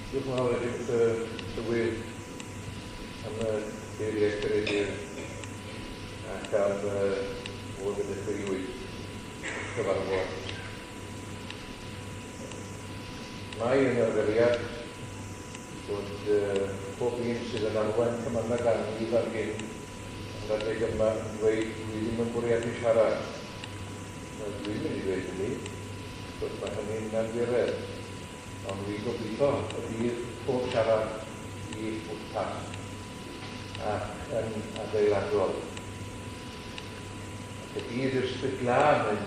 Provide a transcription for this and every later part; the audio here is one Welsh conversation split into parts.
Diolch yn fawr edrych tywydd am y geiriau credir ac am fod yn dechreuwyd cyfarfod. Mae yn arferiad bod pob un sydd yn arwain cymanna ganrif ar hyn yn adeg yma yn dweud dwi ddim yn bwriadu siarad. Dwi'n mynd i ddweud hynny, bod mae hynny'n anwiredd. Ond dwi'n gobeithio y bydd pob siarad i wrthas ac yn adeiladol. Ac y bydd yr ysbryd glân yn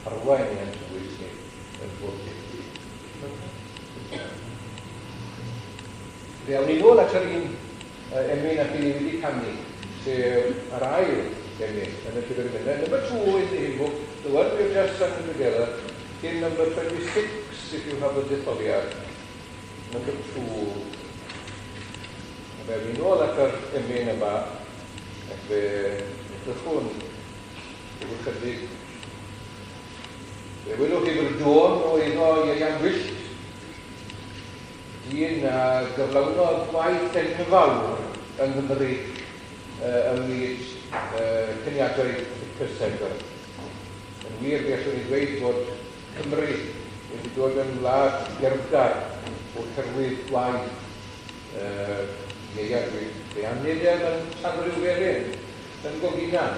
arwain yn tywys ni yn bob dim. Fe awn ni nôl at yr un emyn ac i wedi canu, sef yr ail emyn yn y llyfr yma. Number 2 in the hymn book, the one we've just sung together, in number 26, if you have a detholiad, number 2. Fe awn ni nôl at yr emyn yma, ac fe ddechrwn yw chydig. Fe welwch chi fod John o iddo Ieuan Wyllt, dyn a gyflawnodd gwaith enfawr yng Nghymru ymwneud cyniadau cysegol. Yn wir, fe allwn ni dweud bod Cymru wedi dod yn wlad gerddar o cyrwydd gwaith Ieuan Wyllt. Fe anidem yn Llanrhyw yn Goginan,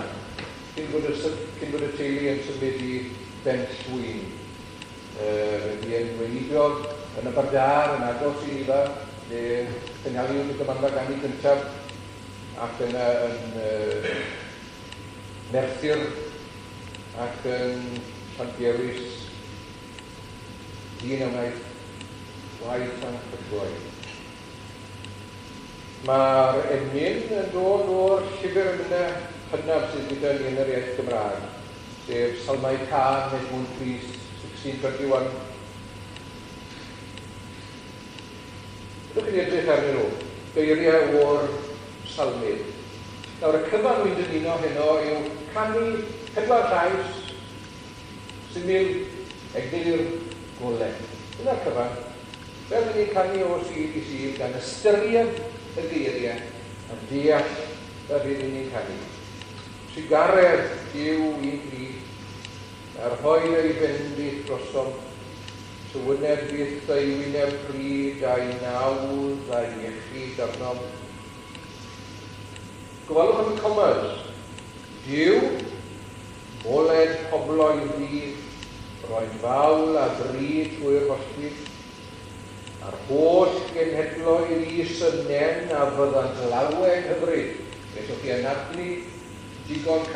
cyn bod y teulu yn symud i Benllwyn. Fe yn weinidodd yn y Bardar, yn agos i Nifa, lle cynnaliwyd y gymanfa ganu cyntaf, ac yna yn Merthyr ac yn Llanberis, dyn ymaith waith anhygoel. Mae'r emyn yn dod o'r llyfr yna hynaf sydd gyda ni yn yr iaith Gymraeg, sef Salmau Can, Edmund Pris, 1621. Ydych chi'n edrych arnyn nhw, geiriau o'r salmydd. Nawr, y cyfan wy'n dymuno heno yw canu pedwar llais, syml, eglur, golau. Dyna'r cyfan. Fel ydyn ni'n canu o sydd i sydd gan ystyried y geiriau a deall y fydd ni'n canu. Sigaredd yw un pryd, a'r hoi ei bendith drosom, Tywyneb fydd ei wyneb pryd a'i nawdd a'i iechyd arnom. Gofalwch am y comas. Dyw, moled pobloedd ddydd, roi'n fawl a bryd trwy'r hollbyd, a'r holl genhedloedd i synen a fydda'n glawen hyfryd. Feswch chi anadlu digon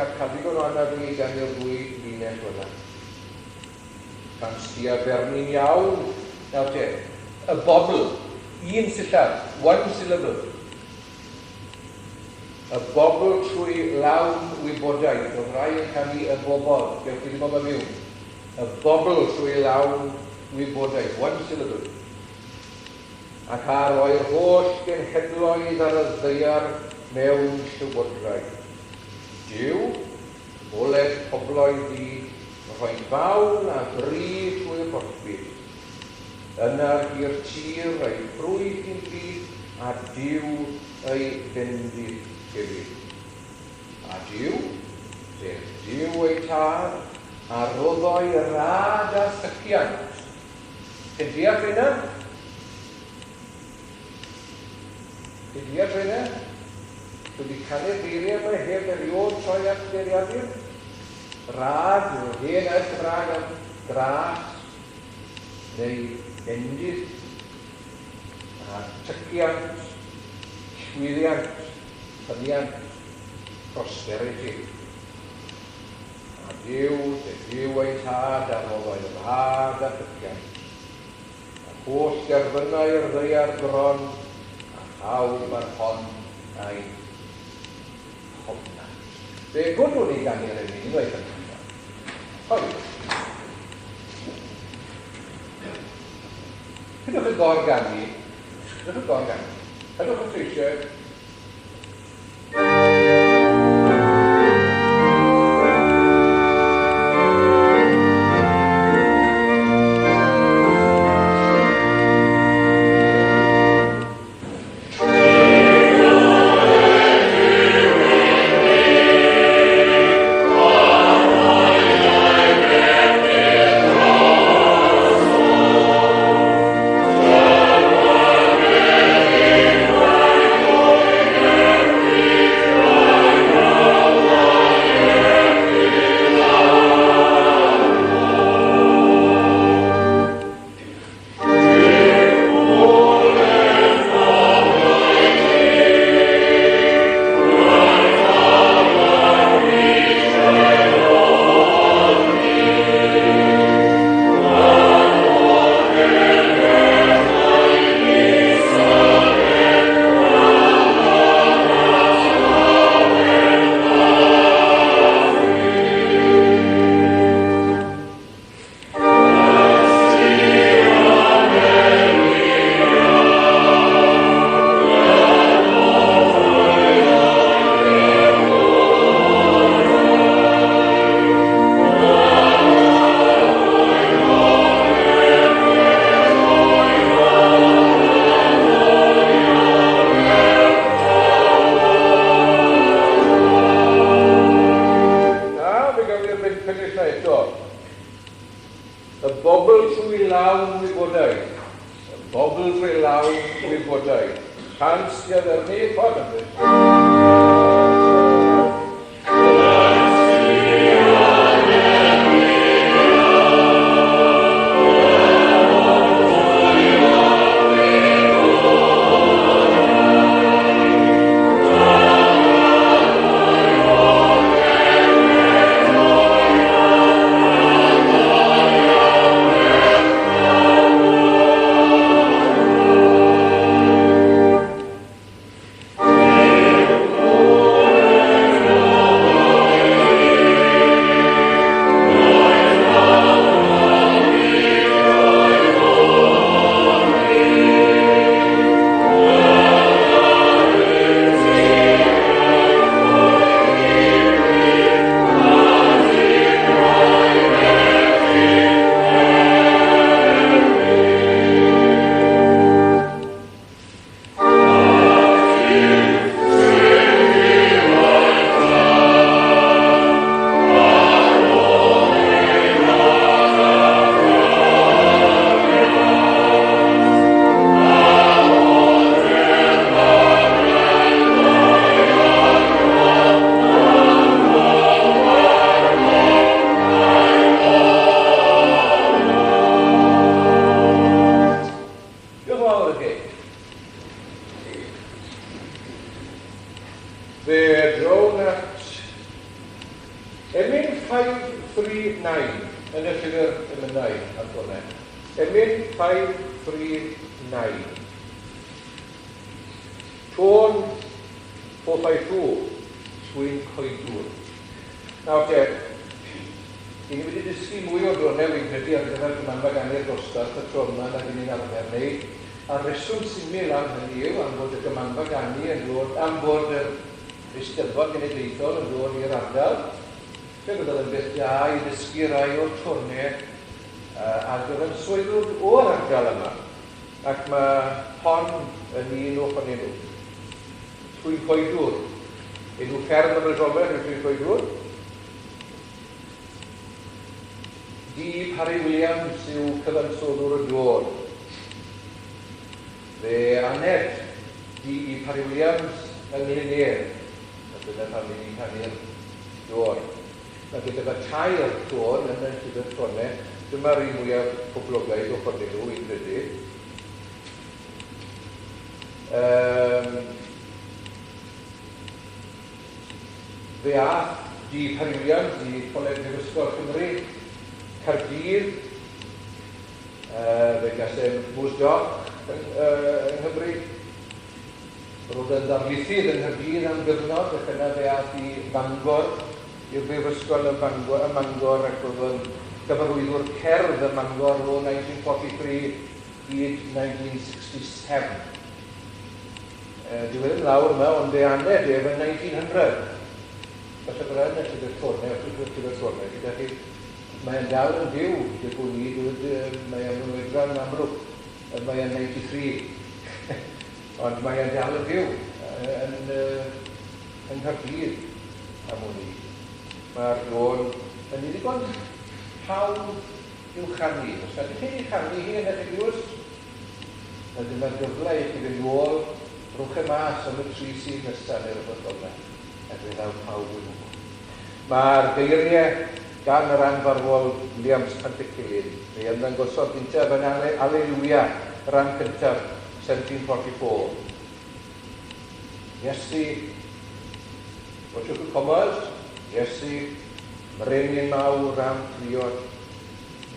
o anadlu gan i'r ddwy linell fyna. Pan stia ferni'n iawn, nawr te, y bobl, un sillad, one syllable. Y bobl trwy lawn wybodaeth, oedd rai yn canu y bobl, gewch chi ddim o mewn. Y bobl trwy lawn wybodaeth, one syllable. Ac ar o'r holl genhedloedd ar y ddeiar mewn llywodraeth. Dyw, moled pobloedd di, rhoi'n fawn a bryd trwy'r hollbyd. Yna'r i'r tir a'i ffrwyth i'n byd, a Dyw ei bendith hefyd. A Dyw, sef Dyw ei tad, a roddoi rad a syciant. Chi'n deall hynna? Chi'n deall hynna? Dwi wedi canu'r geiriau yma heb eriod troi at geiriadur. Rad, yw'r hen a'r Cymraeg am dras, neu bendith, a tyciant, llwyddiant, ffyniant, prosperity. A Dyw ei tad ar oddau'n rad a tyciant. A holl gerfynnau'r ddeiar gron, a chawb ar hon a'i hofna. Fe gwrddwn ni gan i'r emyn, unwaith yn hynny. Hoi. Ydwch yn gorganu. Ydwch yn ffeisiau. trwy lawn wybodaeth. Pan sydd ar neb ffordd yn dweud. Fe drown at Emyn 539 yn y llyfr emynau ar gonau. Emyn 539. Tôn Pofaithw swyn coedwr. Nawr te, i ni wedi dysgu mwy o dronau wy'n credu ar gyfer gymanfa gani'r dosbarth y tro yma na ni'n arfer wneud. A reswm syml am hynny yw am fod y gymanfa gani yn dod, am fod yr Eisteddfod Genedlaethol yn dod i'r ardal. Fe byddai yn beth da i ddysgu rai o'r tornau ar gyfer swyddwyd o'r ardal yma. Ac mae hon yn un ohonyn nhw. Twyn Coedwr. Enw fferm y Brysolfen yw Twyn Coedwr. D. Parry Williams yw cyfansoddwr y dŵr. Fe aned D. Parry Williams yn Llynier. Dyna pan ni'n canu'r dŵr. Mae gyda fe tair dŵr yn y llyfr tronau. Dyma'r un mwyaf poblogaidd o ffordd nhw i'n credu. Fe ath D. Parry Williams i Coleg Prifysgol Cymru, Caerdydd. Fe gasem Mwsdoc yng Nghymru. Roedd yn ddarlithydd yn Nghaerdydd am gyfnod ac yna fe ath i Fangor, i'r Brifysgol yn Mangor ac oedd yn gyfarwyddwr cerdd y Mangor o 1943 i 1967. Dwi wedi lawr yma, ond fe aned ef yn 1900. Falle bod yn y llyfr tornau, gyda chi. Mae'n dal yn fyw, gyda bod ni, mae'n ymwydran amrwg, mae'n 93. Ond mae'n dal yn fyw yn Nghaerdydd am hwnni. Mae'r dôn yn ddigon hawdd i'w chanu. Os ydych chi'n ei chanu hi yn eich gwrs, dyma'r gyfle i chi fynd ôl, rwch y mas am y 3 sydd nesaf neu'r ymwydol yna. Edrych awr pawb yn hwnnw. Mae'r geiriau gan yr anfarwol Williams Pantycilyn. Fe yn ddangosod gyntaf yn Alleluia, rhan cyntaf, 1744. Iesu, watchwch y comod, Iesu, mrenyn mawr am triod,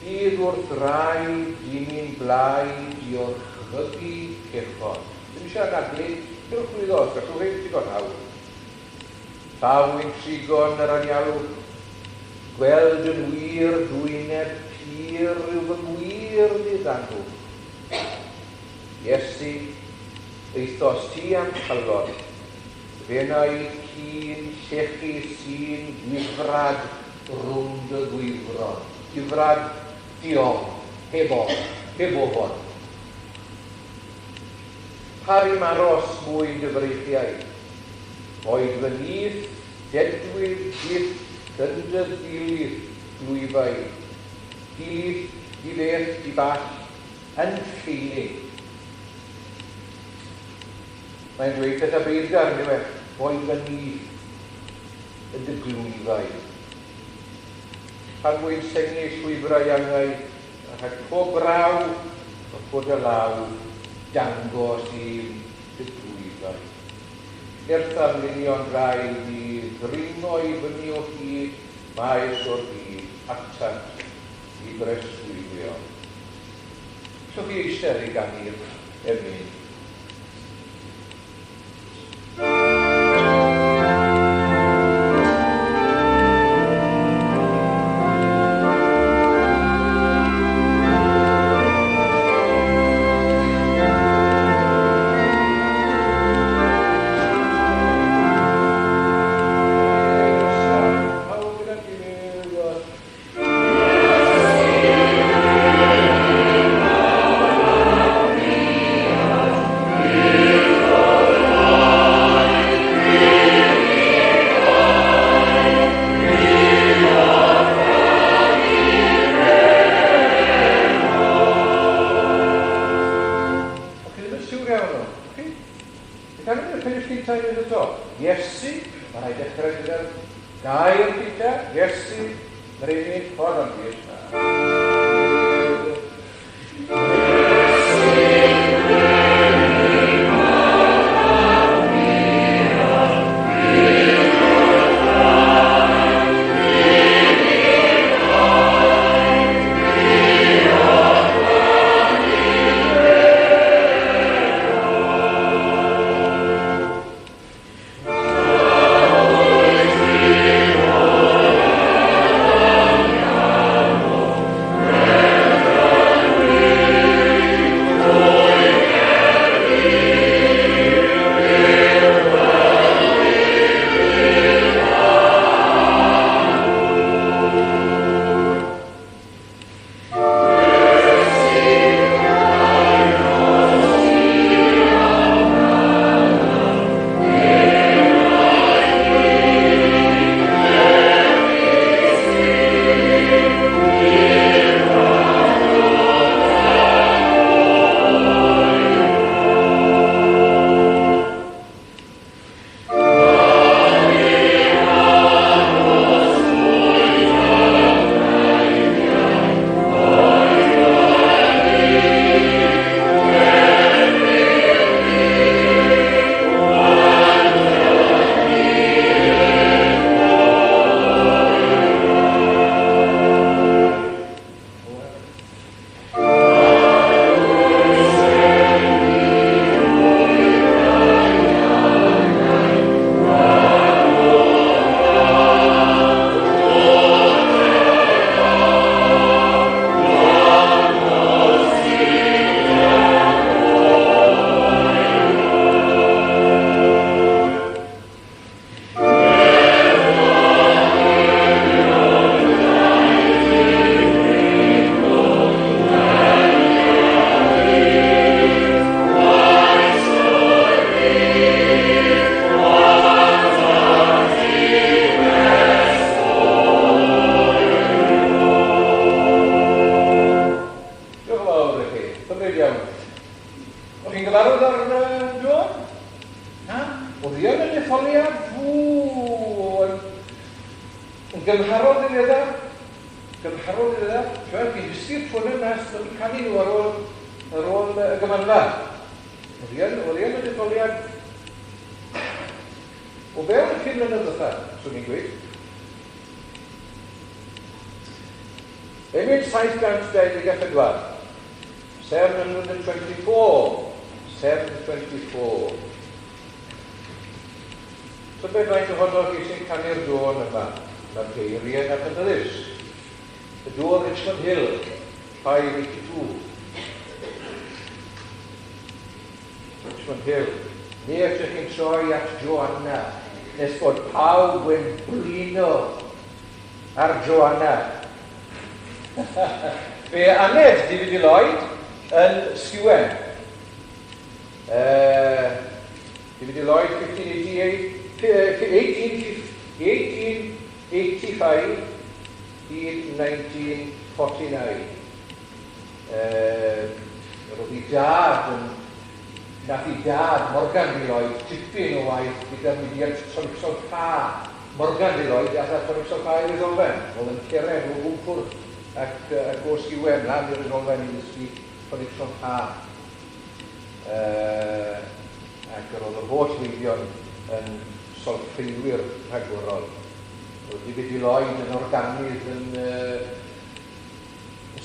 bydd wrth rai dini'n blaid i orchfygu ceffod. Dwi'n eisiau anadlu, yw'ch gwyddos, gallwch eich digon hawdd. Bawyn trigon yr anialw, gweld yn wir dwyneb pyr yw fy ngwir ddiddangw. Iesu, eithos ti am chalon, fe na i cyn llechu sy'n gwifrad rwng y gwifron. Gwifrad diog, hebofon. Parim aros mwyn dyfreithiau. Oed fy nyth, dedwydd gyth, gyndydd gilydd, glwyfau. Gilydd, gileth, di ball, yn ffeinig. Mae'n dweud pethau beirgar, ynddo fe, oed gan ni y dyglwyfau. Pan wy'n sengu llwybrau angau, a rhaid pob braw o fod y law dangos i'n dyglwyfau. I'r ddarlunion rhaid i ddringo i fyny o hyd, maes o'r hyd, atat i breswylio. So fi eistedd i gannu'r emyn. Iesu, mae'n rhaid dechrau gyda'r gair gyda, Iesu, mae'r unig ffordd am byd. Emyn 724, 724, 724. So beth faint ohonoch chi sy'n canu'r dôn yma? Mae'r geiriau at y dylus. Y dôn Richmond Hill, 582. Richmond Hill. Ni ydych chi'n troi at Joanna, nes bod pawb yn blino ar Joanna. Fe aned David Lloyd yn Sgwen. David Lloyd 1885 hyd 1949. Roedd ei dad yn nath I dad Morgan fi Lloyd tipyn o waith gyda mudiad Tonicsol Pa Morgan fi Lloyd a Tonicsol Pa i'r Isolfen. Oedd yn ceren o gwmpwr ac os Iwen lan i'r Isolfen I ddysgu Tonicsol Pa. Ac roedd yr holl weiddion yn solffeilwyr rhagorol. Oedd David Lloyd yn organydd yn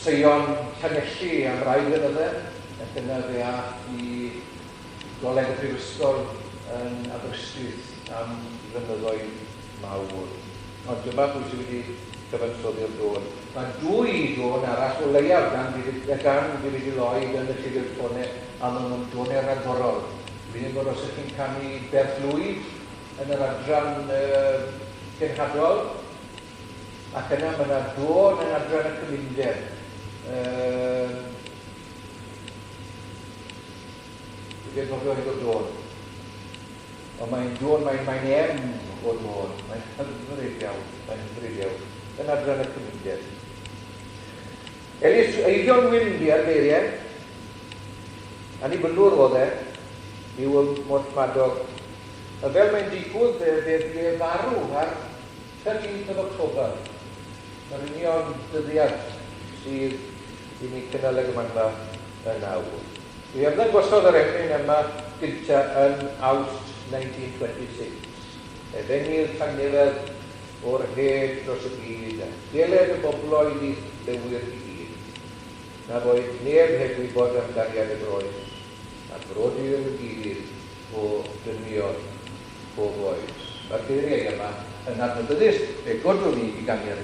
Seion Llanelli am rai blynydde, ac yna fe ath I goleg y Prifysgol yn Aberystwyth am flynyddoedd mawr. Ond dyma pwy sydd wedi cyfansoddi'r dôn. Mae dwy dôn arall o leiaf gan David Lloyd yn y llyfr tonau a maen nhw'n donau rhagorol. Fi'n gwybod os ydych chi'n canu Berth Lwyd yn yr adran genhadol, ac yna mae yna dôn yn adran y cymuned. Fi'n gofio hyn o dôn. Ond mae'n dôn, mae'n em o dôn. Mae'n hyfryd iawn. Yn adran y cymuned. Eidion Wyn di ar geiriau. Annibynwr oedd yw Morthmadog. A fel mae'n digwydd, fe farw ar 13th of October. Mae'r union dyddiad sydd I ni cynnaleg yma yn awr. Fi am ddangosod yr emyn yma gyntaf yn Awst 1926. Efengydd tangnefedd o'r heb dros y byd, a geled y bobloedd I ddewyr I gyd. Na boed neb heb wybod am dariad y groes, a brodir y gilydd o dynion pob oes. Mae'r geiriau yma yn adnabyddus, fe godwn ni I ganiad.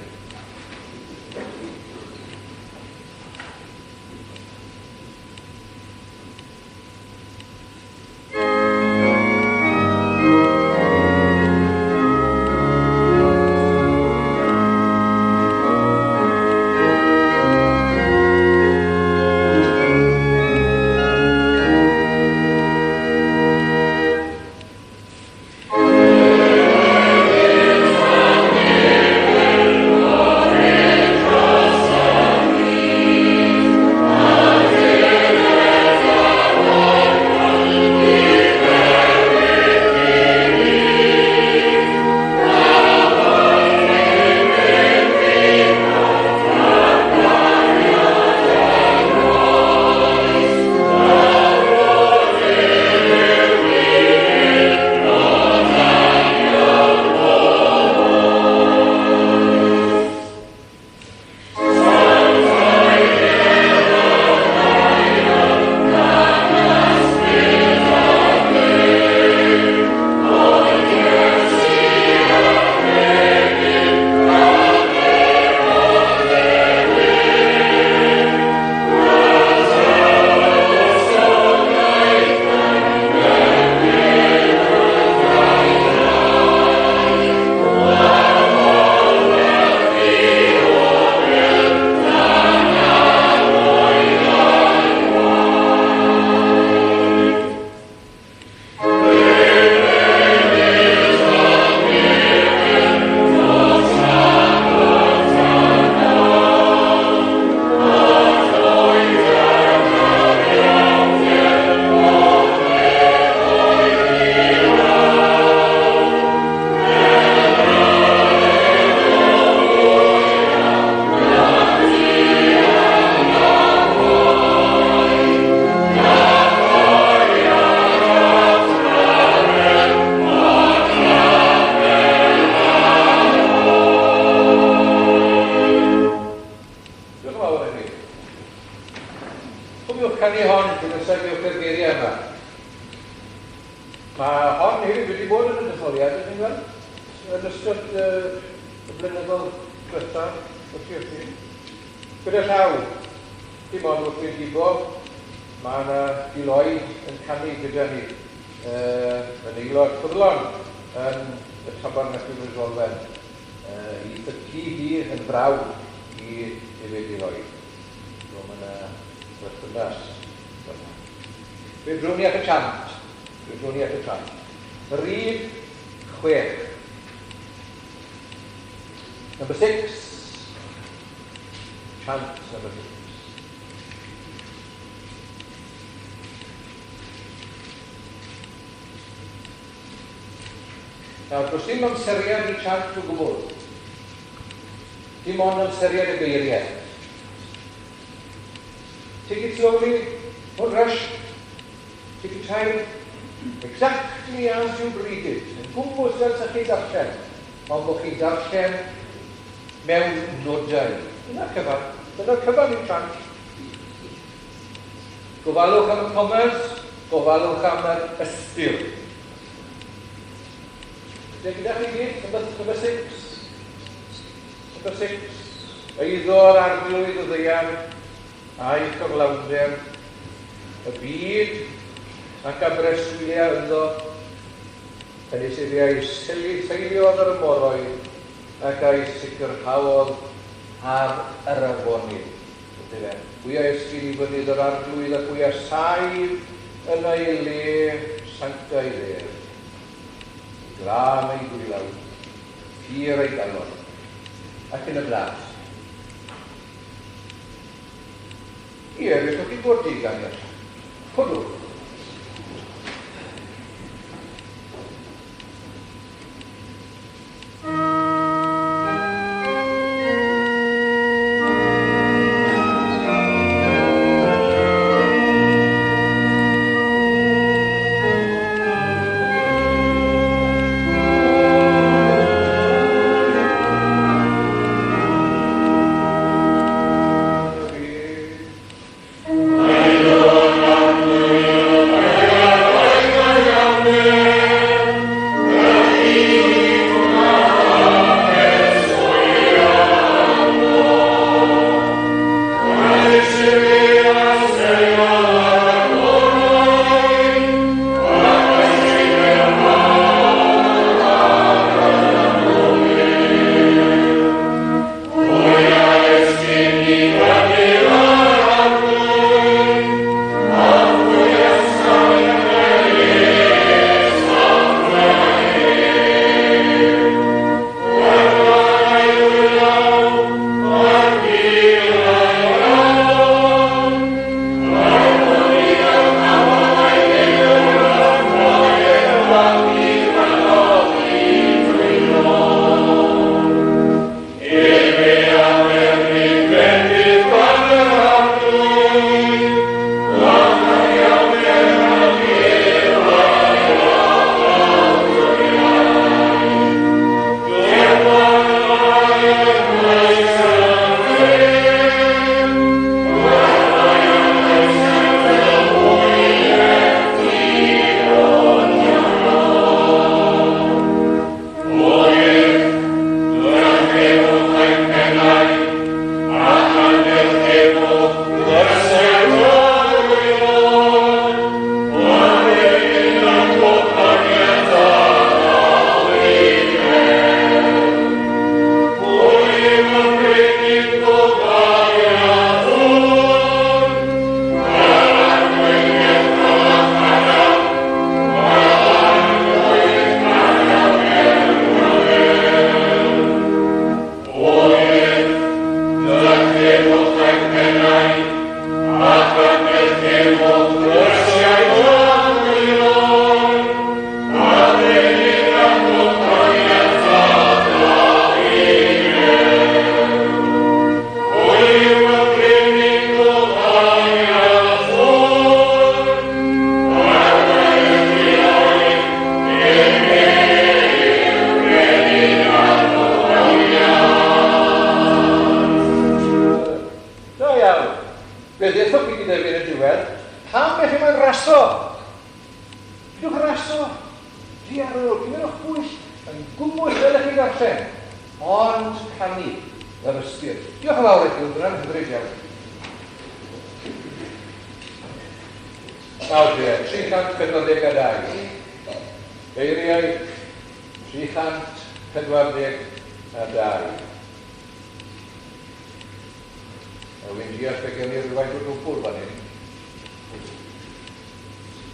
canu hon, dwi'n ysag i'w geiriau yma. Mae hon hefyd wedi bod yn y detholiad, ydych chi'n gweld? Yn ystod y blynyddoedd diwethaf, wrth i chi. Gyda llaw, dim ond wrth i'r dibo, mae yna Lloyd yn canu gyda ni yn aelod ffyddlon yn y Tabarnak i'r Isolfen. I ddygu hi yn braw I David Lloyd. Mae yna berthynas. Fe drwn ni at y chant. Rhif 6. Number 6. Chant number 6. Nawr, does dim amseriad I chant o gwbl. Dim ond amseriad y geiriau. Take it slowly, don't rush. Take your time, exactly as you read it. Yn gwmwys fel sa chi darllen, ond bod chi darllen mewn nodau. Dyna'r cyfan i'n chant. Gofalwch am y commas, gofalwch am yr ystyr. Lle gyda chi gyd, number 6. Number 6. Eiddo'r arglwydd o ddeian a'i chyflawnder, y byd ac a breswyliau ynddo, yn ei siriau seiliodd ar y moroedd ac a'i sicrhaodd ar yr afonydd. Pwy a esgyn I fynydd yr arglwydd a pwy a saif yn ei le sancta I dder. Glam ei gwylawd, ffyr ei galon, ac yn y glas. Ie, beth o'ch chi bod digan i'r hwnnw.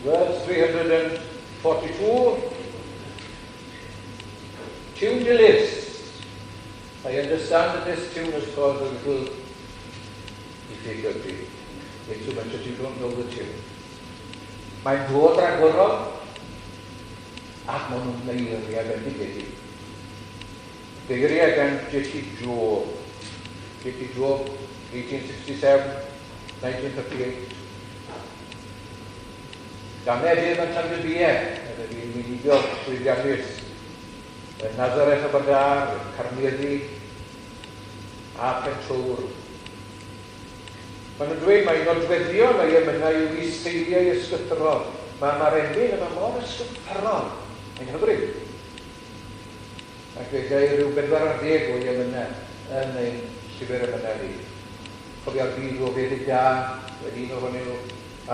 Verse 344, tune the list. I understand that this tune has caused a little difficulty. It's too much that you don't know the tune. Mae'n ddod rhagorol, ac maen nhw'n eiriau bendigedig. Beiriau gan J.T. Job. J.T. Job, 1867, 1938. Gan edrych yn Llandybie, ydy'n weiniddio llwyddiannus, yn Nazareth Aberdâr, yn Carneddi, a Pentrwr. Maen nhw'n dweud mae nodweddion mae emynau yw i seiliau ysgythrol. Mae'r emyn yma mor ysgythrol. Mae'n hyfryd. Ac fe gael rhyw 40 o emynau yn ein llyfr emynau ni. Cofio'r byd o beth i da, wedi un ohonyn nhw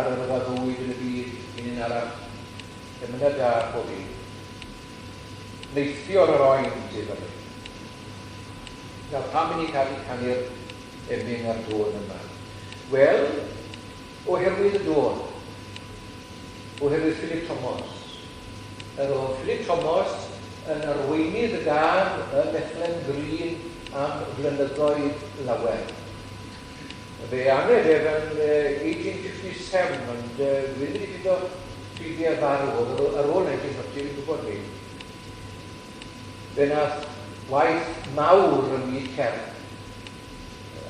ar y rhyfedd ddwyd yn y byd, un arall. Emynau da o byd. Neithio'r yr oen sydd yn ei. Nawr, pam i ni cael ei canu'r emyn ar dôn yma? Wel, oherwydd y dôn. Oherwydd Philip Thomas. Yr o Philip Thomas yn arweinydd y gân y Bethlehem Green am flynyddoedd lawer. Fe aned ef yn 1857, ond wedi fydd o ffiddiau farw, ar ôl 1940, fi'n gwybod fi. Fe nath waith mawr yn myd cerdd.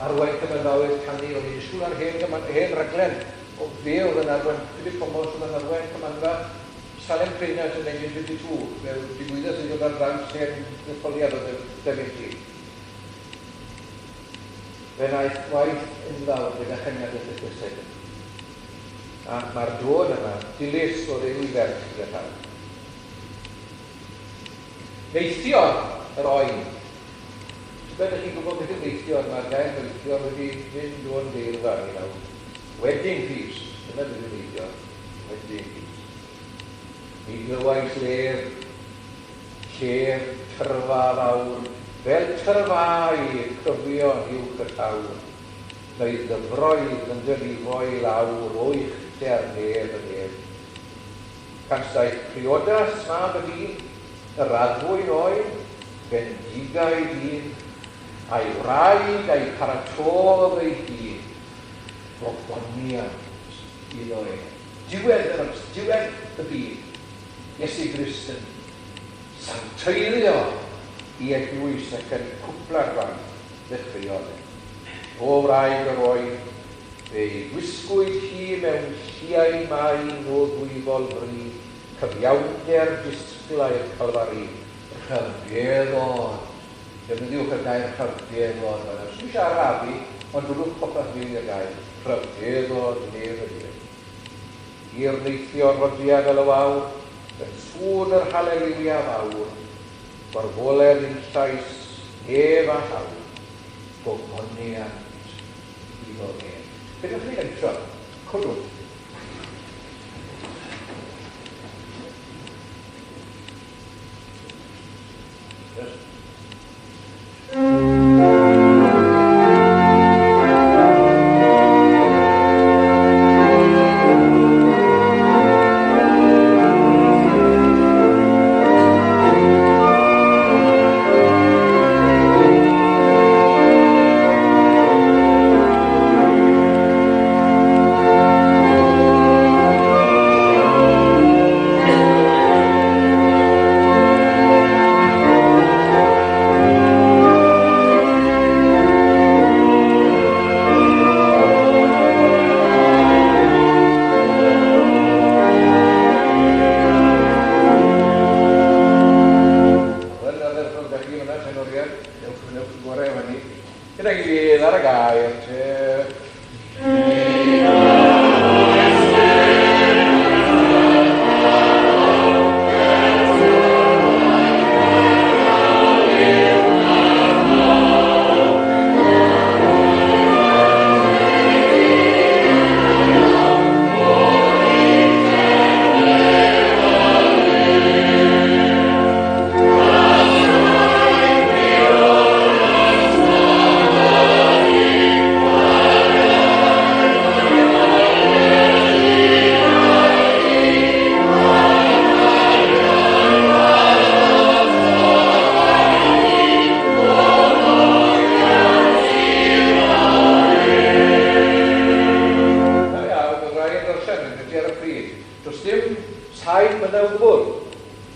Arwain Cymynfawydd canu, o'n i'n disgwyl ar hen raglen o fe oedd yn arwain, Philip Thomas oedd yn arwain Cymynfa, Salem Creinat yn 1952, fe digwyddodd sy'n dod ar draws hen ddetholiad o Devin. Fe wnaeth waith enfawr gyda chyniad y ddysgwysig. A mae'r dôn yma, dilys o ddew i ferch gyda llaw. Neithio'r yr oen. Byddech chi'n gwybod beth yw neithio'r, mae'r gair neithio'r wedi fynd o'n deilfa i nawr. Wedding feast, dyna beth yw neithio'r. Wedding feast. Mi glywais lle tyrfa fawr, fel tyrfau cyfion uwch y tawr. Mae dyfroedd yn dylifo i lawr o'ch ter neb y neb. Cansaeth priodas mab y dyn, y raddfwyn oen, bendigau dyn, a'i wraig a'i paratodd ei hun, gofoniant iddo e. Diwedd y byd, Iesu Grist yn sancteirio i eglwys ac yn cwpla'r fan ddechreuodd e. O wraig yr oed, fe'i gwisgwyd hi mewn lliau mai o ddwyfol fri, cyfiawnder disglau'r calfari, rhyfeddod. Defnyddiwch y gair rhyfeddod. Swn eisiau arafu, ond drwch popeth fi'n y gair. Rhyfeddod neb y dyn. I'r neithio'r roddiad fel y wawr, yn sŵn yr haleluia fawr, gorfoledd yn llais ef a llaw, gofoniant iddo ef. Beth ydych chi'n entro? Cwrwch.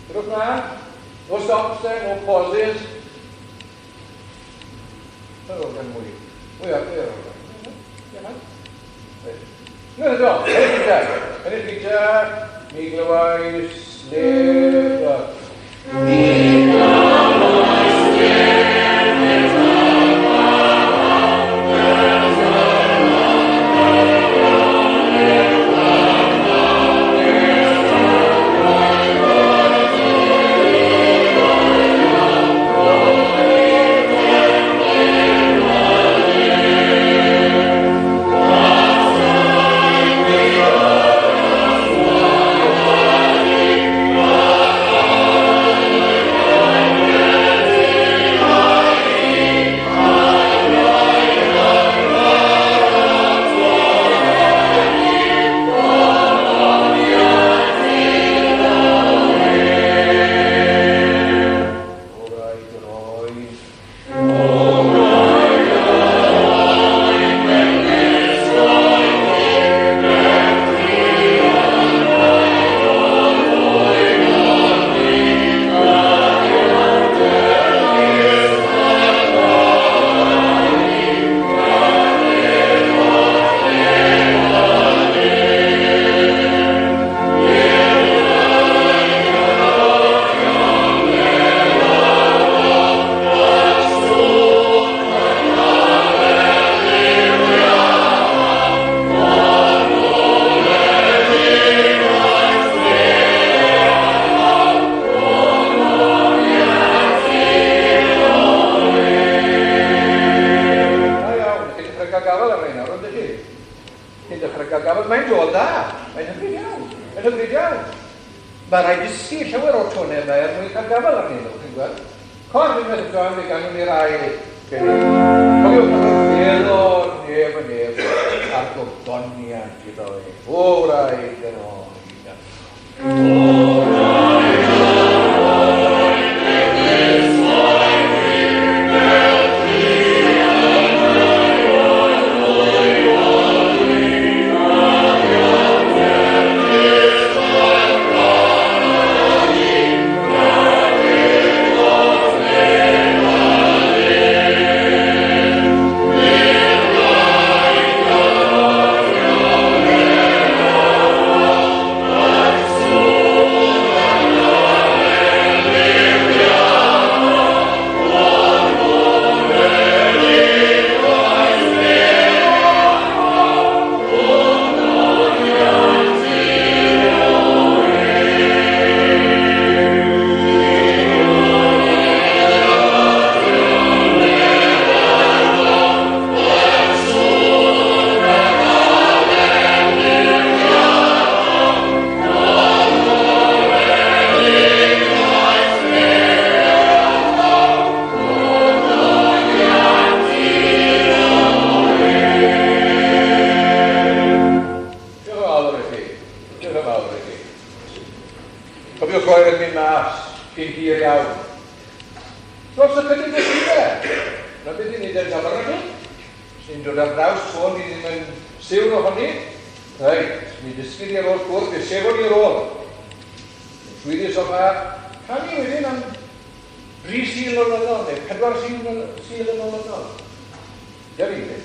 Ydwch na? No stops there, no pauses. Yn o'r gan mwy. Mwy ar o'r gan. No, no, Peter, mi glywais, le, Mae rhaid dysgu llawer o'r tonau yma er mwyn cael gafel arnyn nhw, chi'n gweld? Cor fi'n meddwl John, fe ganwn ni rai gennym. Cofiwch yn feddwl neb a'r gofoniad iddo e. O rai gyno. Cofiwch oer yn mynd mas, cyn hir iawn. Dros y cydig o sydd na beth i'n neud yn tafar ni? Sy'n dod ar draws sôn ni ddim yn siwr ohoni. Reit, ni dysgu ni ar ôl cwrdd, fe sefon ni ar ôl. Swyddi sofa, canu wedyn am 3 syl o lynol, neu 4 syl yn o lynol. Ia fi fe.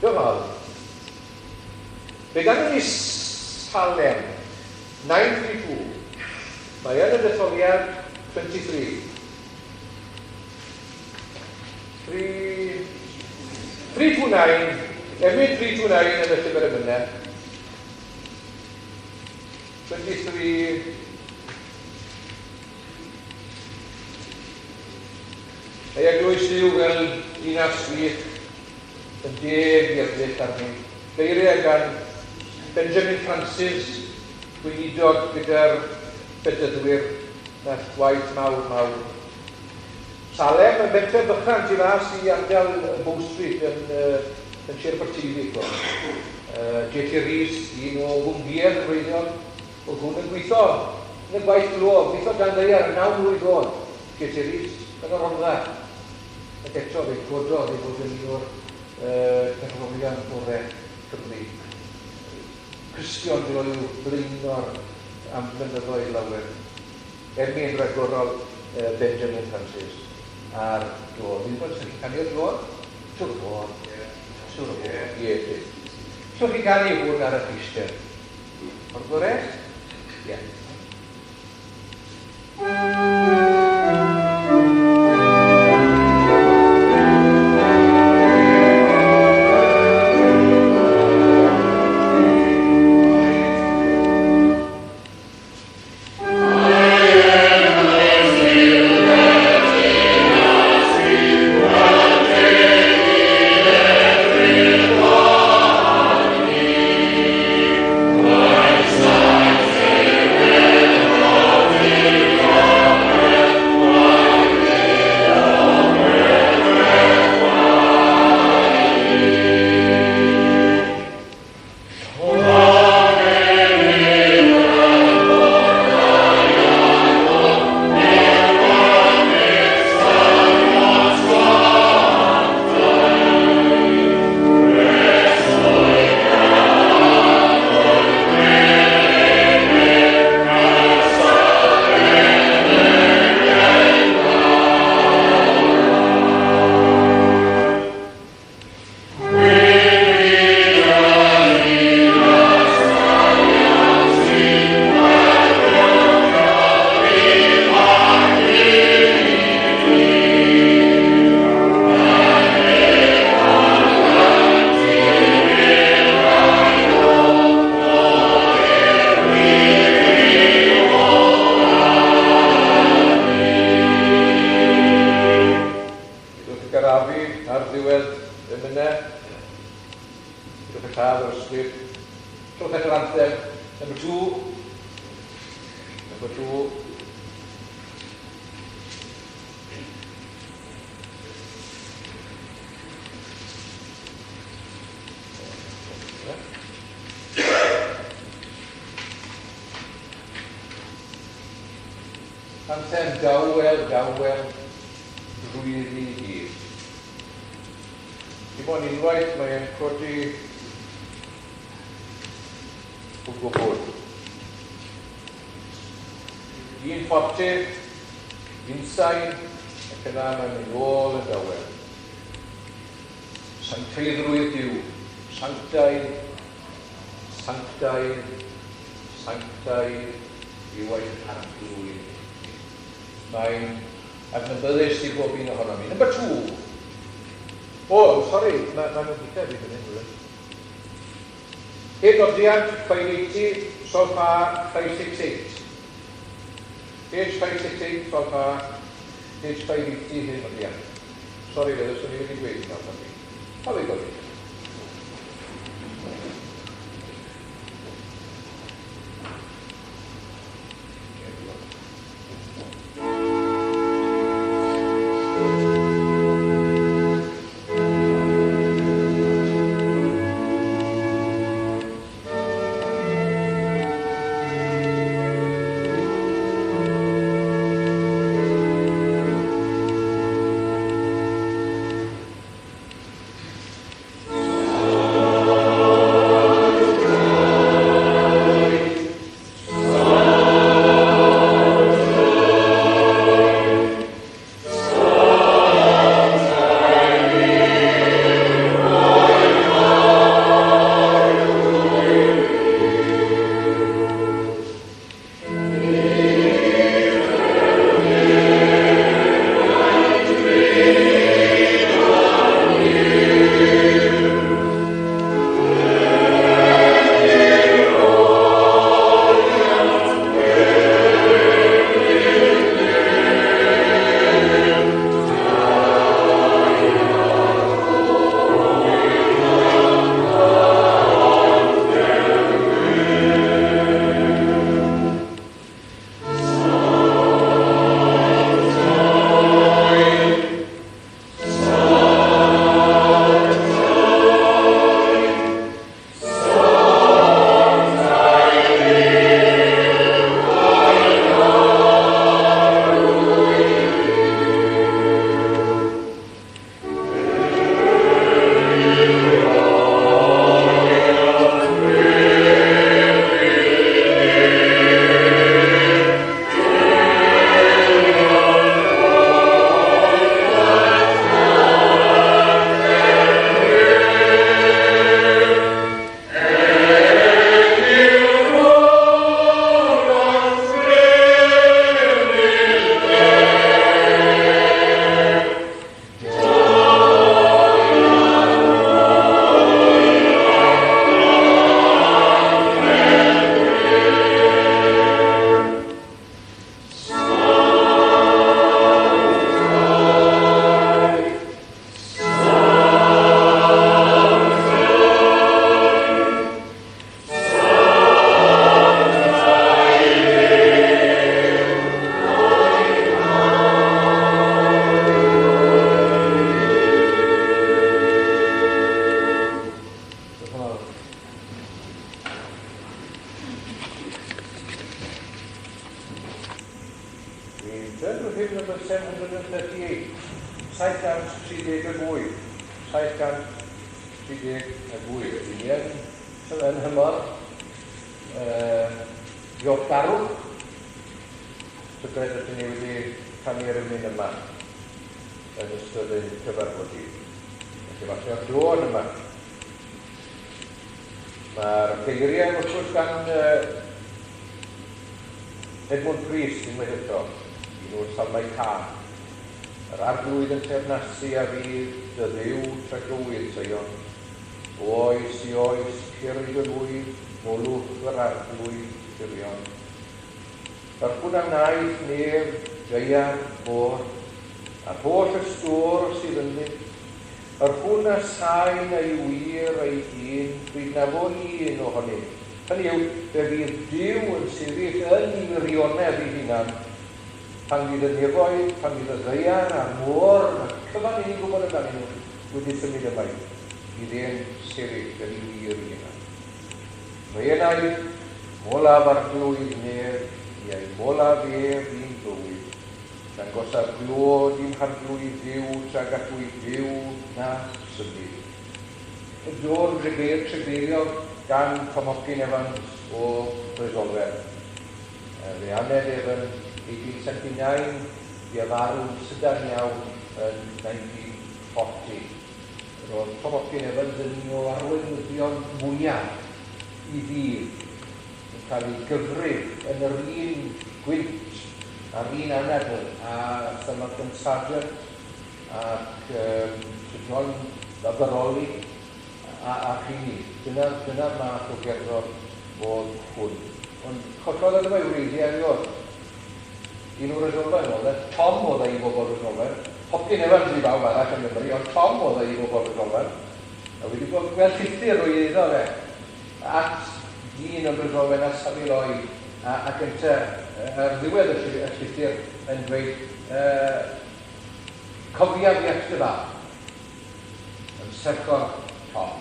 Diolch yn fawr. Fe ganwn ni Salem, 932. Mae yn y detholiad 23. 329, Emyn 329 yn y llyfr y mynedd. 23. Ei eglwys Duw fel un ar swych yn deg i'r ddech arni. Geiriau gan Benjamin Francis, gweinidog gyda'r bedyddwyr na gwaith mawr. Salem yn bentref bychan tu fas i ardal Bow Street yn Sir Aberteifi. J.T. Rhys, un o Wnghiedd yn Rheinion, oedd hwn yn gweithio yn y gwaith glof, gweithio gan ddeiar 9 mlwydd oed. J.T. Rhys yn y Rhondda. Ac eto fe gododd ei fod yn un o'r perfformiad gorau Cymru. Cristion dwi'n rwy'n blino'r am blynyddoedd lawer. mi'n ragorol Benjamin Francis a'r glor. Fi'n gwybod sy'n chi canu'r glor? Siwr o fod. Siwr o fod. Ie. So chi canu hwn ar y Christian. O'r gore? Ie. Anthem dawel, rwydd i gyd. I bod unwaith mae'n codi o gwbl. Un ffortir, un sain, ac yna mae'n mynd ôl yn dawel. Sancteiddrwydd Duw, sanctaidd, sanctaidd, sanctaidd, yw ein arglwydd. Mae'n adnabyddus i bob un ohono mi. Number 2. Sori, mae'n nhw'n ddica fi fan hyn. Noddiad 580, solfa 568. Page 568, solfa, page 580, noddiad. Sori, fydde, swn i wedi gweud nawr fan fi. Pa fi godi? Journal hymn number 738, 738, 738. Yn hymor, ddiolchgarwch, sydd ydyn ni wedi canu ar ymwneud yma yn ystod ein cyfarfod i. Felly falle o'r drôn yma. Mae'r geiriau wrth gwrs gan Edmund Priest unwaith eto, un o'r salmau can. Yr arglwydd yn teyrnasu a fydd dy ddiw tragwydd seion. O oes i oes, cyrryd y lwyd, molwch yr arglwydd gyrion. Yr hwn am naeth nef, geiar, bor, a'r holl ystôr sydd yn mynd. Yr hwn a sain a'i wir a'i dyn, bydd na fo un ohonynt. Hynny yw, fe fydd Duw yn sefyll yn ei wirionedd ei hunan, pan fydd y nefoedd, pan fydd y ddeiar a'r môr, a'r cyfan i ni'n gwybod amdanyn nhw, wedi symud yma i. Bydd e'n sefyll yn ei wir ei hunan. Mae enau, molaf ar glwyd nef, iau molaf ef i'n bywyd. Dangos ar glod i'n harglwydd Duw, trag atwydd Duw na symud. Y dôr trigeirio gan Tomocyn Evans o Brysolfen. Fe aned Evans 1879 i afarw sydan iawn yn 1940. Roedd Tomocyn Evans yn un o arweinyddion mwyaf i fydd yn cael ei gyfrif yn yr un gwynt a'r un anadl a Sir Sargent ac Sir John Aberoli a chini. Dyna math o gerddor oedd hwn. Ond chochodd yna fe wreiddiau erioed. Un o'r Rysolfen oedd e, Tom oedd e i bobl Rysolfen. Hopkyn Evans i bawb arall yn Gymru, ond Tom oedd e i bobl Rysolfen. A wedi bod gweld llythyr o'i iddo fe. At dyn o'n Rysolfen a Safiloi. Ac ynta, ar ddiwedd y llythyr yn dweud, cofia fi at dy fam. Yn serchor Tom.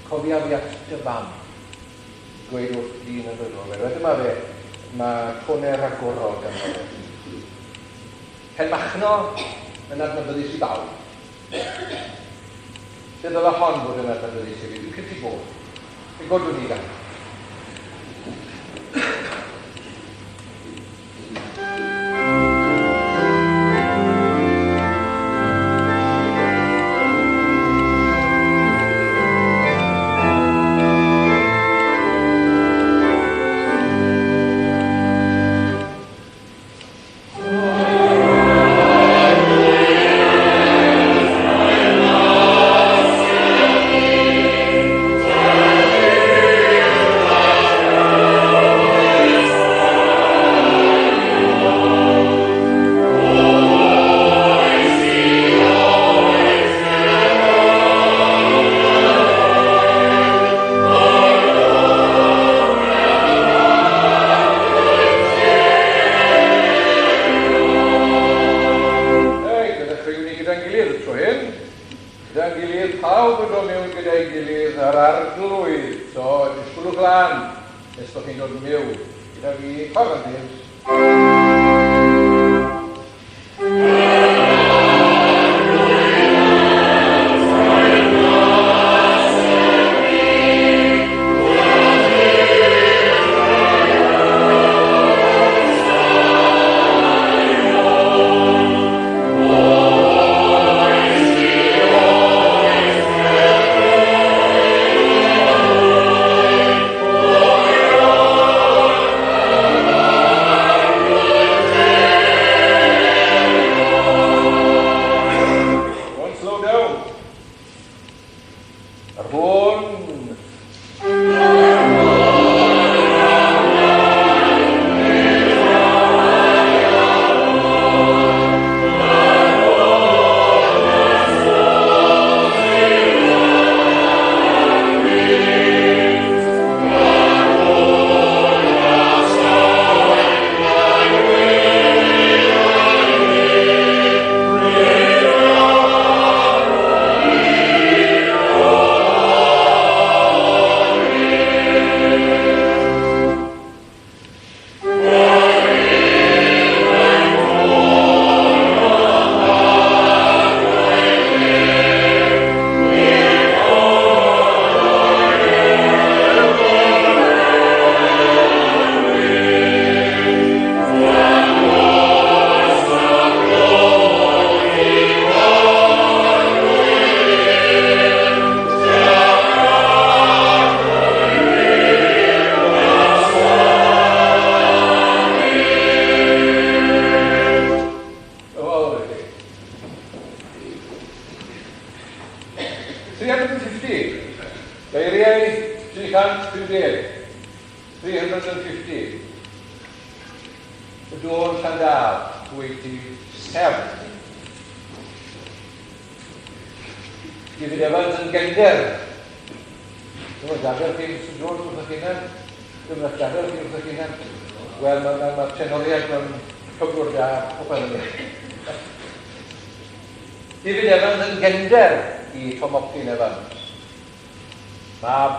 Cofia fi at dy fam. Gweud wrth dyn yn Rysolfen. Wedyn yma fe, mae toner agorol gan fe. Pen Machno yn adnabyddus i bawb. Lle ddod o hon bod yn adnabyddus i fi? Dwi'n cynti bod. Fe godwn ni gan. Dôn Llandaf, 87. David Evans yn gefnder. Dwi'n gadael chi Mr Jones wrth eich hunan. Dwi'n gadael chi wrth eich hunan. Wel, mae tenoriaid yn cyflwr da o pan yna. David Evans yn gefnder i Tom Hopkins Evans. Mab,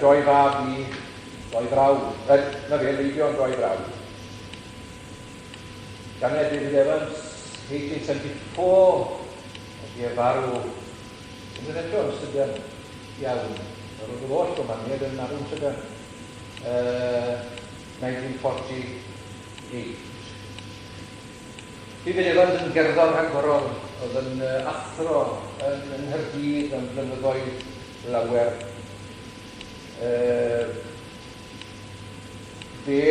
doi fab i doi frawd. Na fe, Leifion doi frawd. Ganed David Evans, 1874, wedi farw. Dwi'n eto yn syden iawn. Roedd y lost o maniad yn arwyn syden. 1948. David Evans yn gerddor rhagorol. Oedd yn athro yn Nghaerdydd am blynyddoedd lawer. Fe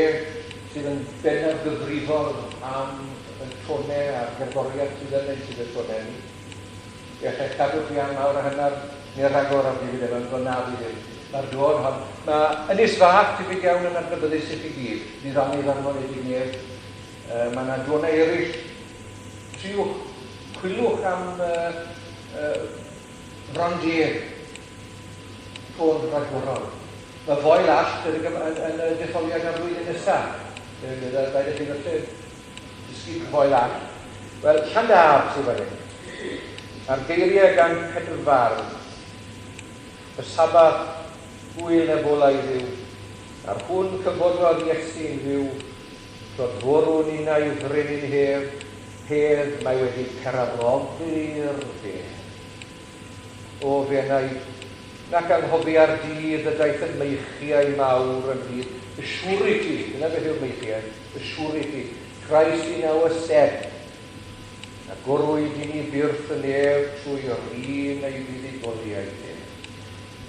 sydd yn bennaf gyfrifol am y tonau a'r gerddoriaeth sydd yn ein sydd y tonau ni. Eich cadw chi am awr a hynna'r neu'r rhagor am David Evans o na fi ddim. Mae'r dod hon. Mae Ynys Fach tebyg iawn yn adnabyddus i chi gyd. Ni rannu ddarmon wedi neb. Mae yna dwna eraill. Triwch, chwilwch am Frondier. Tôn rhagorol. Mae foel allt yn y detholiad ar flwyddyn nesaf. Rhaid i chi felly dysgu foel allt. Wel, Llandaf sydd fan hyn. A'r geiriau gan Pedfar, y sabath hwyl nefolau ddiw, a'r hwn cyfododd Iesu'n ddiw, dod fwrwn un a'i fryn yn hedd, mae wedi cerafoddi'r beth. O fenau, nac anghofio'r dydd y daeth yn meichiau mawr yn byd, y siwr i ti, dyna beth yw'r meichiau, y siwr i ti, Christ i naw ysed, a gwrwyd i ni byrth yn ef trwy'r un ei fuddugoliau ef.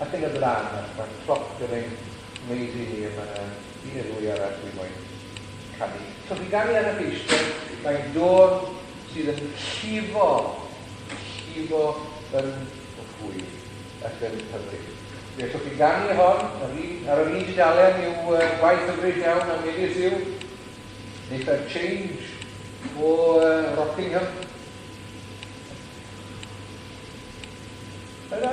Ac yn y blaen, mae'r cloc yn ein wneud i ni, mae un neu ddwy arall dwi'n moyn canu. So fi ganu ar y feistr, mae'n dôn sydd yn llifo yn hwyl ac yn hyfryd. So fi ganu hon, ar yr un dudalen yw gwaith hyfryd iawn am Ellis yw, wneud y change o Rockingham. Hello.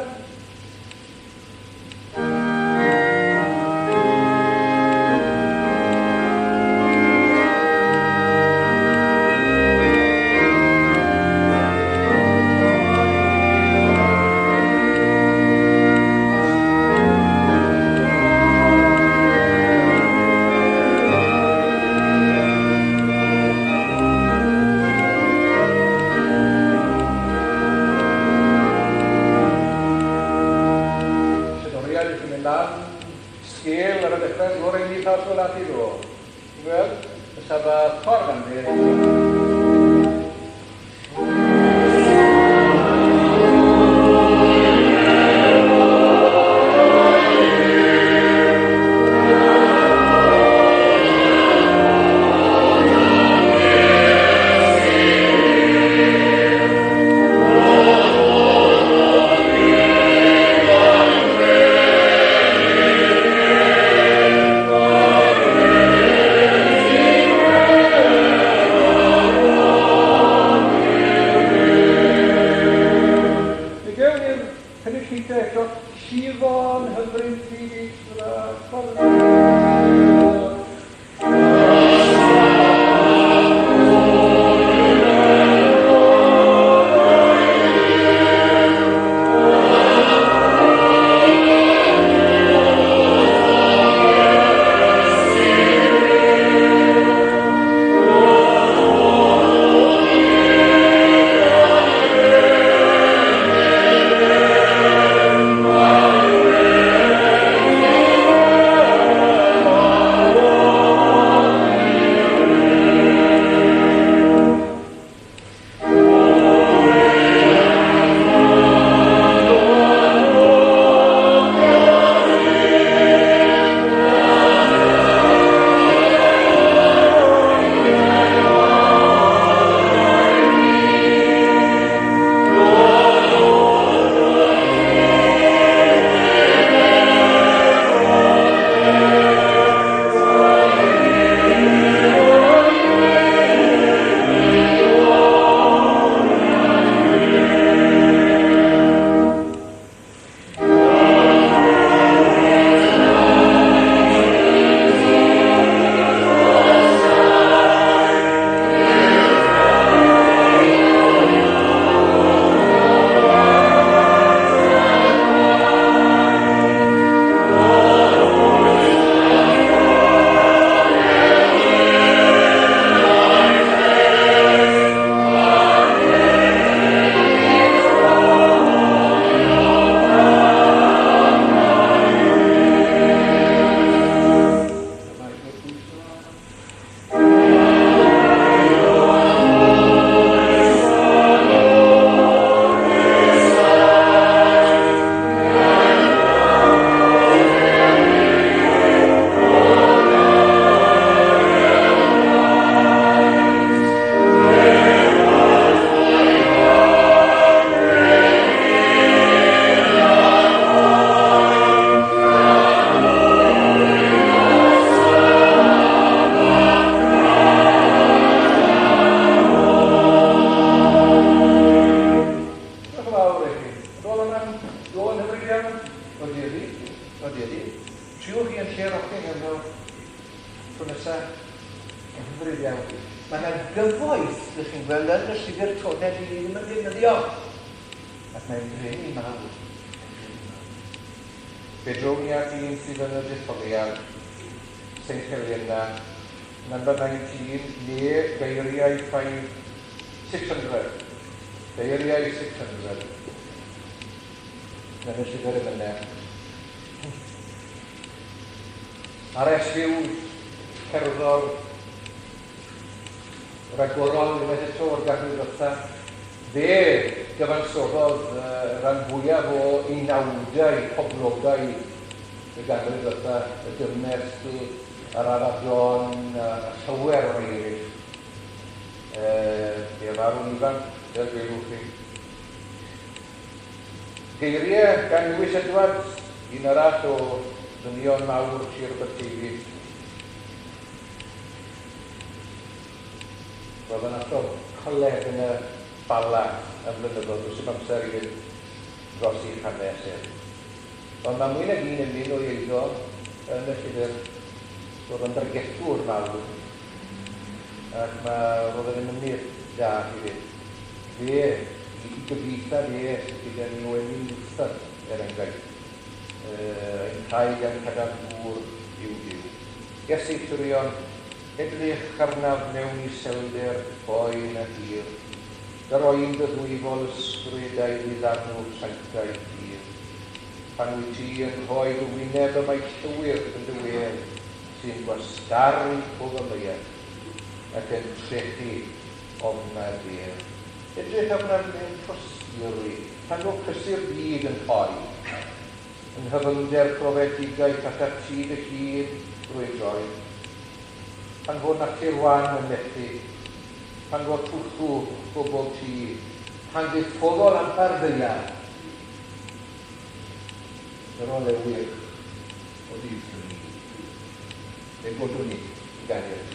nesaf yn hyfryd iawn. Mae yna gyfoeth, ydych chi'n gweld, yn y llyfr toned i ni ddim yn defnyddio. Ac mae'n greu mawr. Fe drown ni at un sydd yn y detholiad, St Helena, number 19, neu geiriau 600. Geiriau 600. Yn y llyfr y mynnau. Ar esgyw cerddor ragorol unwaith eto o'r gadwyd ddosa. Fe gyfansoddodd rhan fwyaf o unawdau poblogau y gadwyd ddosa, y Dyrnes, yr Arabon, a llawer o'r eraill. Fe farw'n ifanc, fel gwelwch chi. Geiriau gan Lewis Edwards, un arall o ddynion mawr Sir Aberteifi. Roedd yn athro coleg yn y Bala y flynyddoedd, wrth ym amser i fynd dros i'r hanes. Ond mae mwy nag un ymwneud o eiddo yn y llyfr roedd yn dargetwr mawr. Ac roedd yn ymwneud da i fynd. Fe, i gyfeitha fe, sydd gyda ni o Emyn Luther, enghraifft. Ein cael gan cadar gŵr i'w diw. Geseithrion, edrych arnaf mewn i selder, boen a hir. Yr oen dy ddwyfol ysbrydau ddiddarnwr sanctau hir. Pan wyt ti yn rhoi dy wyneb y mae llwyr yn dy wer, sy'n gwasgaru pob ymwneud ac yn trechu ofnad ddir. Edrych arnaf mewn prosguri, pan o cysur byd yn rhoi, yn hyfynder profetigaeth ac atid y hyd drwy droi. Pan fod natur wan yn methu, pan fod twthw o bob tŷ, pan diffoddol am barddeia. Yr ole wych o ddifrwn ni. Neu godwn ni, i ganiad.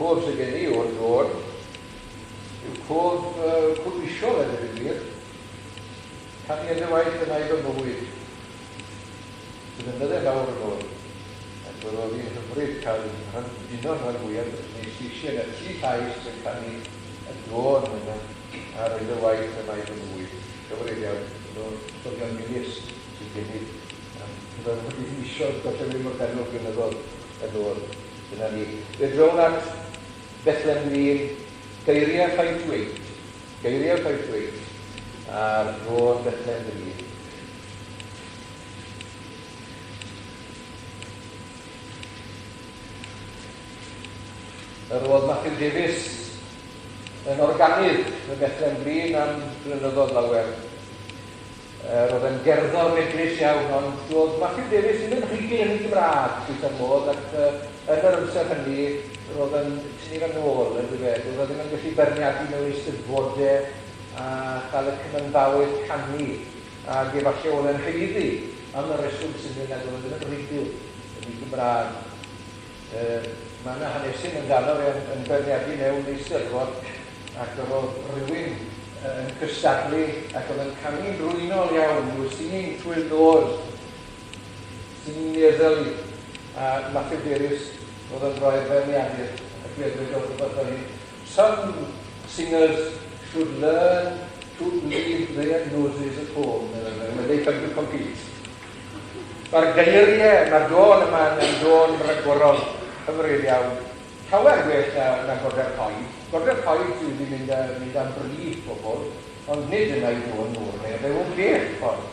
Cof sydd gen i o'r dod, yw cof cwrwisio yn y wir, canu yn y waith yna i fy mywyd. Sydd yn nydde mawr yn ôl. Ac roedd fi'n hyfryd cael uno'n rhan fwyaf, nes i eisiau yn y tri llais yn canu y dôn yna ar y waith yna i fy mywyd. Hyfryd iawn, roedd Dodion Milys sydd gen i. Roedd wedi eisiau gorllewin Morgannwg yn ôl. Dyna ni. Fe drown at Bethlehem Green, geiriau ffaith dweud. Geiriau ffaith dweud. Ar dro'n Bethlehem Green. Roedd Matthew Davies yn organydd y Bethlehem Green am blynyddoedd lawer. Roedd yn gerddor medrus iawn, ond roedd Matthew Davies yn rhigi yn ei Gymraeg, sydd yn modd, ac yn yr amser hynny, roedd yn tynnu yn ôl, yn dweud, roedd yn gallu berniadu mewn eisteddfodau a cael y cymanfawydd canu, ac efallai oedd yn heiddi am y reswm sy'n mynd, ac roedd yn rhigi yn ei Gymraeg. Mae yna hanesydd yn dano yn berniadu mewn eisteddfod, ac roedd rhywun yn cystadlu ac oedd yn canu'n rwynol iawn, nhw singing through doors, singing nearly, a Matthew Davies oedd yn rhoi'r berniadur ac wedwyd o'r rhywbeth o'n hyn. Some singers should learn to leave their noses at home when they come to compete. Mae'r geiriau, mae'r dôn yma yn dôn ragorol hyfryd iawn. Llawer gwell na Gordel Coed. Gordel Coed sydd wedi mynd am brif pobl, ond nid yna i ddod nhw'r neu, fe o'n bell ffordd.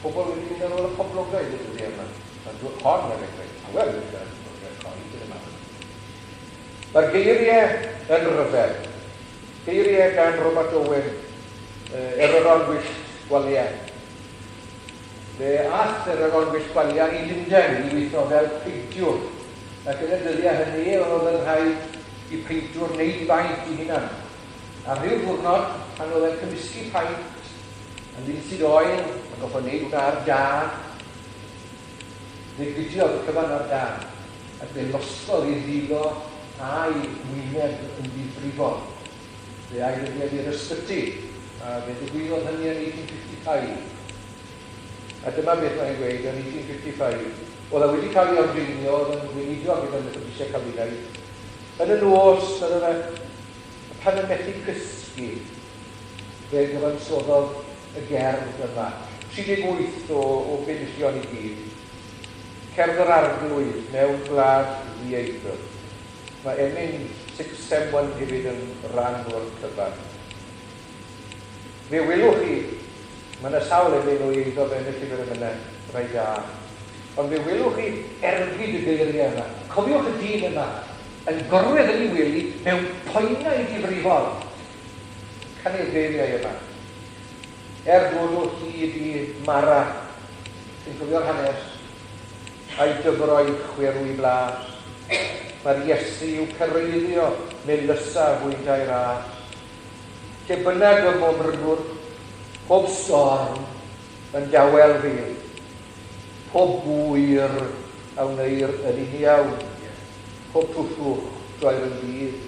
Pobl wedi mynd ar ôl y poblogaidd ydy yma. Mae'n hon ar eich llawer gwell na Gordel Coed yn yma. Mae'r geiriau yn ryfel. Geiriau gan Robert Owen, Eryron Gwyllt Gwaliau. Fe ath Eryron Gwyllt Gwaliau i Lundain i weithio fel peidiwr. Ac yn y dyddiau hynny, oedd yn rhaid i peintiwr wneud faint i hunan. A rhyw ddwrnod, pan oedd e'n cymysgu paint, yn linsid oil, ac oedd yn gwneud hwnna ar dan, fe gydiodd y cyfan ar dan, ac fe losgodd i ddilo a'i wyneb yn ddifrifol. Fe a'i ddyddiad i'r ysbyty, a fe ddigwyddodd hynny yn 1855. A dyma beth mae'n gweud yn 1855. Oedd e wedi cael ei amdrinio, oedd yn wynidio gyda beth oedd eisiau cael ei wneud. Yn y nos, oedd yna pan yn methu cysgu, fe gyfansoddodd y gerdd yma. 38 o benillion i gyd. Cerdd yr arglwydd mewn gwlad ddieithr. Mae Emyn 671 hefyd yn rhan o'r cyfan. Fe welwch chi, mae yna sawl efo i eiddo fe yn y llyfr yma, rai da. Ond fe welwch chi erfyd y geiriau yma. Cofiwch y dyn yma yn gorwedd yn ei wely mewn poenau difrifol. Canu'r geiriau yma. Dod o hyd i Mara, sy'n cofio'r hanes, a'i dyfroedd chwerw i blas. Mae'r Iesu i'w cyreiddio melysa fwynt a'i ras. Lle bynnag y momrwr, pob storm yn dawel fi. Pob bwyr a wneir yn uniawn, pob twllwch droi'r yn ddydd.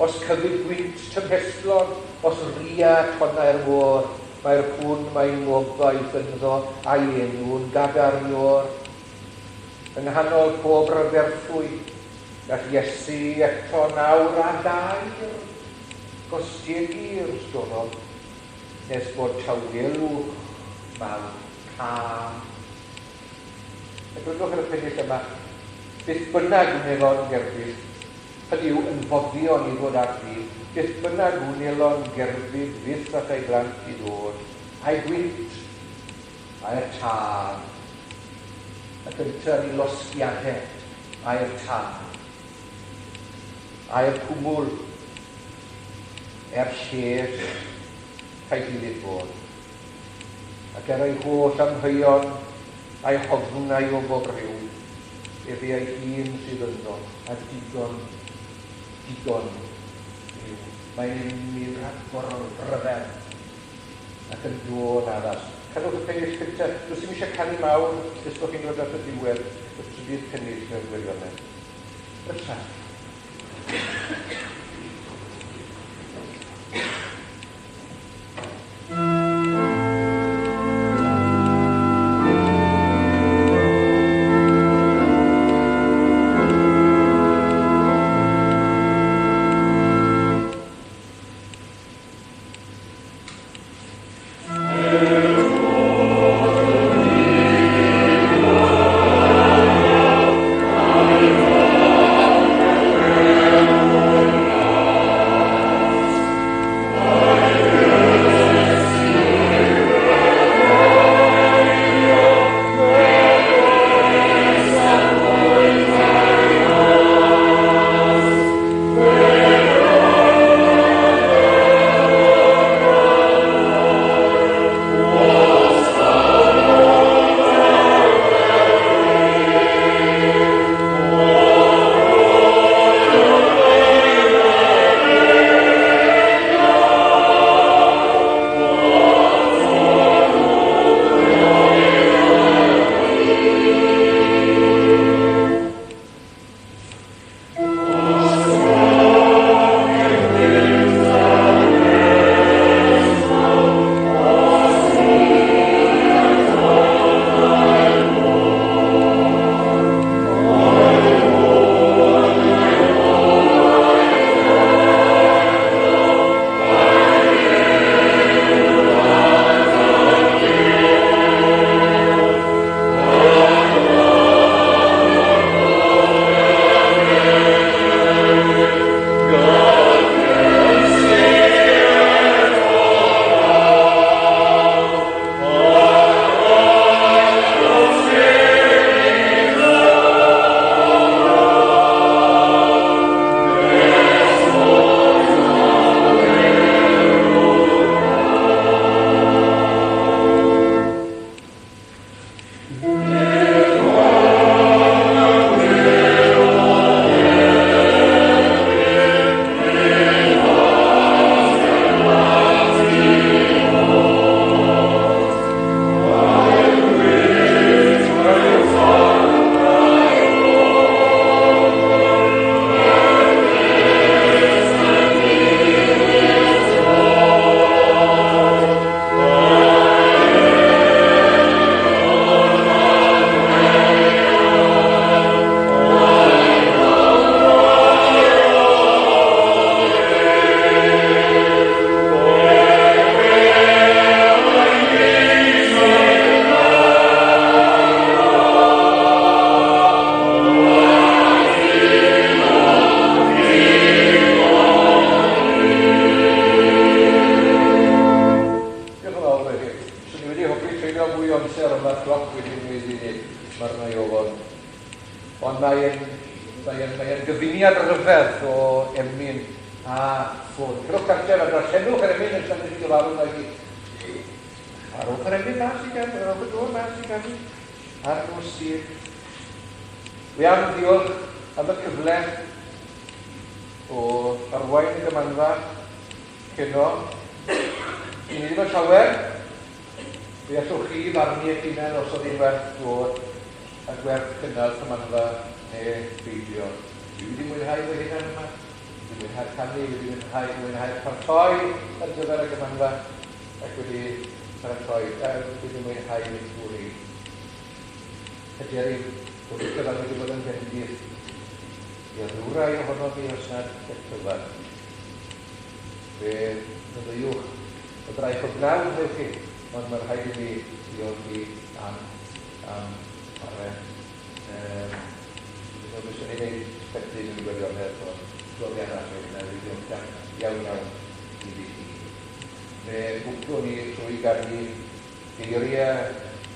Os cyfyd gwynt tymhestlon, os ria tonnau'r môr, mae'r hwn mae'n ngobaith ynddo a'i enw'n gadarnio'r. Yng nghanol pob ryferthwy, gall Iesu eto nawr a dair, gostiegy'r storol, nes bod tawdelwch mewn cam. Ac rydwch yn y pennill yma, beth bynnag wnelon gerbyd, hynny yw yn foddion i ddod at fi, beth bynnag wnelon gerbyd fydd at ei blant i ddod, a'i gwynt, a'i'r tân, ac yn tynnu losgiadau a'i'r tân, a'i'r cwmwl, lles, cael gilydd bod. Ac ei holl amheuon a'i hofnau o bob rhyw, efi ei hun sydd ynddo, a digon rhyw. Mae'n un rhagor o ryfel ac yn dod addas. Cadwch y pennill cyntaf, does dim eisiau canu mawr, jyst bod chi'n dod at y diwedd, y trydydd pennill mewn gwirionedd. Rysa. mae'n gyfuniad rhyfedd o emyn a ffôn. Cyrwch cartref a drosennwch yr emyn yn symud i gyfarwn o'i gyd. Arwch yr emyn mas i gan, arwch y dŵr mas i gan, ar nos sydd. Wi am ddiolch am y cyfle o arwain y gymanfa cynno. I ni ddim yn llawer, fe allwch chi farnu eich hunain os oedd hi'n werth dod a gwerth cynnal cymanfa neu beidio. Dwi wedi mwynhau fy hunain yma, wedi mwynhau canu, wedi mwynhau paratoi ar gyfer y gymanfa ac wedi mwynhau ei ffwri. Ydy'r bod y cyfan wedi bod yn bendith i rhywrai ohono fi os nad y cyfan. Fe ddyddiwch o draich o gnawd neu chi, ond mae'n rhaid i fi diolch chi am arre. Dwi'n byswn i wneud sbectyn yn gwirionedd o glorian arall yna, fi diolch iawn i fi chi. Fe gwblwn ni trwy garni geiriau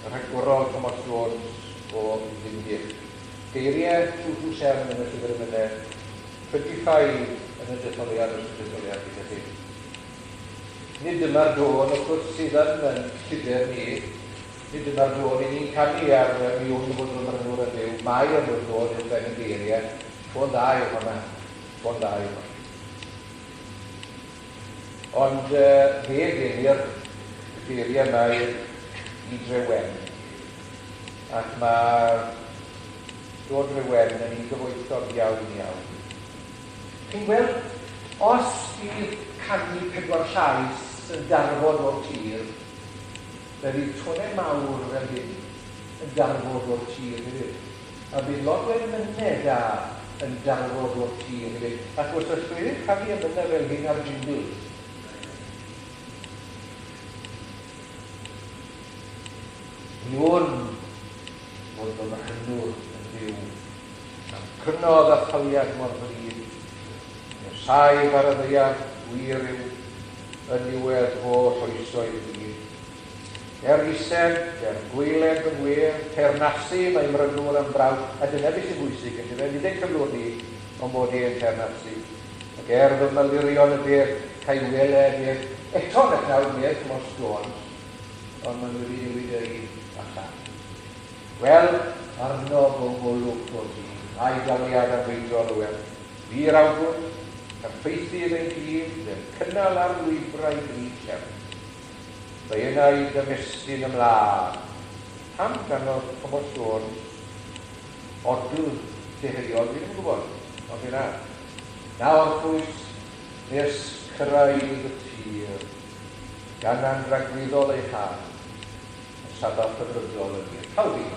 rhagorol Thomas Jones o Ddingir. Geiriau 227 yn y llyfr yma, 25 yn y detholiad gyda chi. Nid dyma'r dôn, wrth gwrs, sydd yn llyfr ni. Nid dyma'r dôn i ni'n canu ar miwn bod nhw'n rhywun yn byw. Mae yn y dôn yn ben y geiriau. Ffôn da yw hwnna. Ffôn da yw hwnna. Ond fe genir y geiriau mae i drewen. Ac mae dod drewen yn un gyfoethog iawn iawn. Chi'n gweld, os bydd canu 4 llais yn darfod o'r tir, fe fydd tonau mawr fel hyn yn darfod o'r tir hefyd. A bydd lot o'r mynedau yn darfod o'r tir hefyd. Ac os oes rwy'n cael ei ymynau fel hyn ar jingl, niwn bod o'n hynwr yn fyw. Crynodd a thaliad mor flyd. Saif ar y ddeiad, wir yw yn niwedd o rhoesoedd i gyd. Ised, gweiled yn wir, ternasu mae'n mrynwr am brawd, a dyna beth sy'n bwysig yn dyfa, nid e'n cyflwni o'n bod e'n ternasu. Ac fy malurion y beth, cael weled i'r eton y cnawd medd Thomas Jones, ond ma'n wedi newid ei allan. Wel, arnof o golwg o ti, a'i daliad am feidrol o wel. Fi'r awdwr, ac ffeithydd ein gyd, yn cynnal ar lwybrau grychef. Fe yna i dymestyn ymlaen. Pam ganodd Thomas Jones, odl deheuol, fi'n gwybod, ond yna. Nawr pwys, nes cyrraedd y tir, gan anragwyddol ei haf, a sadodd cyfrydol yn i'r. Hawdd i.